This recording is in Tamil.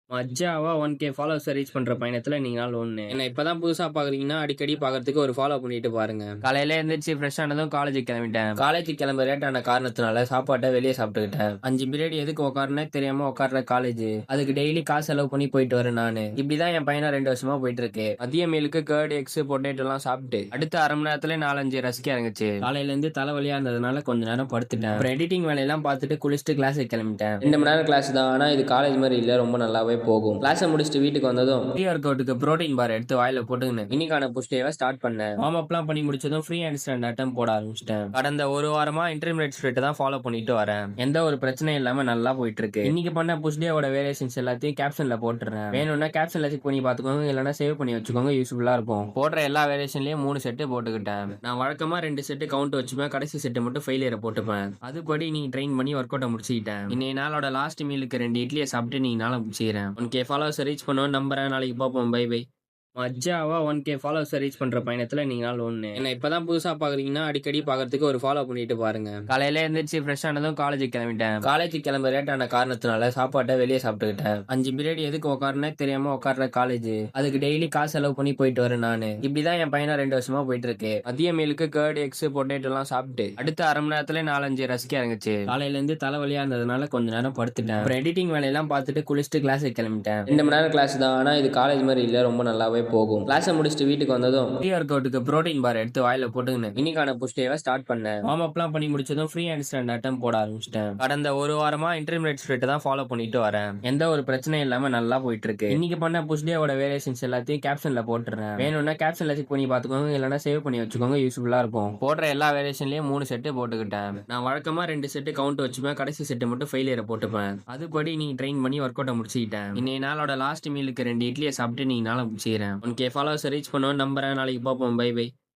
மஜாவா 1K ஃபாலோவர்ஸ ரீச் பண்ற பயணத்துல நீங்களால் ஒண்ணு. என்ன இப்பதான் புதுசா பாக்குறீங்கன்னா, அடிக்கடி பாக்குறதுக்கு ஒரு ஃபாலோ பண்ணிட்டு பாருங்க. காலையில எந்திரிச்சு ஃப்ரெஷ் ஆனதும் காலேஜுக்கு கிளம்பிட்டேன். காலேஜுக்கு கிளம்ப லேட் ஆன காரணத்தினால சாப்பாட்ட வெளிய சாப்பிட்டுக்கிட்டேன். 5 பீரியட் எதுக்கு உட்காருனே தெரியாம உட்கார்ற காலேஜ். அதுக்கு டெய்லி காசு செலவு பண்ணி போயிட்டு வரேன் நானு. இப்படிதான் என் பயணம் 2 வருஷமா போயிட்டு இருக்கு. மதிய மீலுக்கு கர்ட், எக்ஸ், பொட்டேட்டோ எல்லாம் சாப்பிட்டு அடுத்த அரை மணி நேரத்துல 4-5 ரசிக்க இறங்குச்சு. காலையில இருந்து தலைவலியா இருந்ததுனால கொஞ்ச நேரம் படுத்துட்டேன். அப்புறம் எடிட்டிங் வேலையெல்லாம் பார்த்துட்டு குளிச்சுட்டு கிளாஸுக்கு கிளம்பிட்டேன். 2 மணி நேரம் கிளாஸ் தான், ஆனா இது காலேஜ் மாதிரி இல்ல, ரொம்ப நல்லாவே போகும். கிளாஸை முடிச்சுட்டு வீட்டுக்கு வந்ததும் ப்ரீ ஒர்க் அவுட்டுக்கு புரோட்டீன் பார் எடுத்து வாயில போட்டுக்கின்னு இன்னைக்கான புஷ் டேவை ஸ்டார்ட் பண்ணேன். வார்ம் அப்லாம் பண்ணி முடிச்சதும் ஃப்ரீ ஹேண்ட் ஸ்டாண்ட் அட்டம் போட ஆரம்பிச்சிட்டேன். கடந்த ஒரு வாரமா இன்டர்மீடியட் ஸ்பிரிட் தான் ஃபாலோ பண்ணிட்டு வரேன். எந்த ஒரு பிரச்சனையும் இல்லாம நல்லா போயிட்டு இருக்கு. இன்னைக்கு பண்ண புஷ் டேவோட வேரியேஷன்ஸ் எல்லாத்தையும் கேப்ஷன்ல போட்டுறேன். வேணும்னா கேப்ஷன்ல செக் பண்ணி பாத்துக்கோங்க, இல்லைன்னா சேவ் பண்ணி வச்சுக்கோங்க, யூஸ்ஃபுல்லா இருக்கும். போடுற எல்லா வேரியேஷன்லயும் 3 செட்டு போட்டுக்கிட்டேன். நான் வழக்கமா 2 செட்டு கவுண்ட் வச்சுப்பேன், கடைசி செட்டு மட்டும் ஃபெயிலியரை போட்டுப்பேன். அதுபடி நீ ட்ரெயின் பண்ணி ஒர்க் அவுட்டை முடிச்சுக்கிட்டேன். இன்னைய நாளோட லாஸ்ட் மீலுக்கு 2 இட்லியை சாப்பிட்டு நீ நாளை முடிச்சுக்கிறேன். 1K ஃபாலோவர்ஸ் ரீச் பண்ணுவேன் நம்புறேன். நாளைக்கு பார்ப்போம். Bye bye. மஜாவா 1K ஃபாலோவர்ஸ ரீச் பண்ற பயணத்துல நீங்களால் ஒண்ணு. என்ன இப்பதான் புதுசா பாக்குறீங்கன்னா, அடிக்கடி பாக்குறதுக்கு ஒரு ஃபாலோ பண்ணிட்டு பாருங்க. காலையில எந்திரிச்சு ஃப்ரெஷ் ஆனதும் காலேஜுக்கு கிளம்பிட்டேன். காலேஜுக்கு கிளம்ப லேட் ஆன காரணத்தினால சாப்பாட்டை வெளியே சாப்பிட்டுக்கிட்டேன். 5 பீரியட் எதுக்கு உட்காருனே தெரியாம உட்கார்ற காலேஜ். அதுக்கு டெய்லி காசு செலவு பண்ணி போயிட்டு வரேன் நானு. இப்படிதான் என் பயணம் 2 வருஷமா போயிட்டு இருக்கு. மதிய மீலுக்கு கர்ட், எக்ஸ், பொட்டேட்டோ எல்லாம் சாப்பிட்டு அடுத்த அரை மணி நேரத்துல 4-5 ரசிக்க இறங்குச்சு. காலையில இருந்து தலைவலியா இருந்ததுனால கொஞ்ச நேரம் படுத்துட்டேன். அப்புறம் எடிட்டிங் வேலையெல்லாம் பார்த்துட்டு குளிச்சுட்டு கிளாஸுக்கு கிளம்பிட்டேன். 2 மணி நேரம் கிளாஸ் தான், ஆனா இது காலேஜ் மாதிரி இல்ல, ரொம்ப நல்லாவே போகும். கிளாஸை முடிச்சுட்டு வீட்டுக்கு வந்ததும் ப்ரீ ஒர்க் அவுட்டுக்கு புரோட்டீன் பார் எடுத்து வாயில போட்டுக்கின்னு இன்னைக்கான புஷ் டேவை ஸ்டார்ட் பண்ணேன். வார்ம் அப்லாம் பண்ணி முடிச்சதும் ஃப்ரீ ஹேண்ட் ஸ்டாண்ட் அட்டம் போட ஆரம்பிச்சிட்டேன். கடந்த ஒரு வாரமா இன்டர்மீடியட் ஸ்பிரிட் தான் ஃபாலோ பண்ணிட்டு வரேன். எந்த ஒரு பிரச்சனையும் இல்லாம நல்லா போயிட்டு இருக்கு. இன்னைக்கு பண்ண புஷ் டேவோட வேரியேஷன்ஸ் எல்லாத்தையும் கேப்ஷன்ல போட்டுறேன். வேணும்னா கேப்ஷன்ல செக் பண்ணி பாத்துக்கோங்க, இல்லைன்னா சேவ் பண்ணி வச்சுக்கோங்க, யூஸ்ஃபுல்லா இருக்கும். போடுற எல்லா வேரியேஷன்லயும் 3 செட்டு போட்டுக்கிட்டேன். நான் வழக்கமா 2 செட்டு கவுண்ட் வச்சுப்பேன், கடைசி செட்டு மட்டும் ஃபெயிலியரை போட்டுப்பேன். அதுபடி நீ ட்ரெயின் பண்ணி ஒர்க் அவுட்டை முடிச்சுக்கிட்டேன். இன்னைய நாளோட லாஸ்ட் மீலுக்கு 2 இட்லியை சாப்பிட்டு நீ நாளை முடிச்சுக்கிறேன். 1K ஃபாலோவர்ஸ் ரீச் பண்ணுவேன் நம்புறேன். நாளைக்கு பார்ப்போம். Bye by.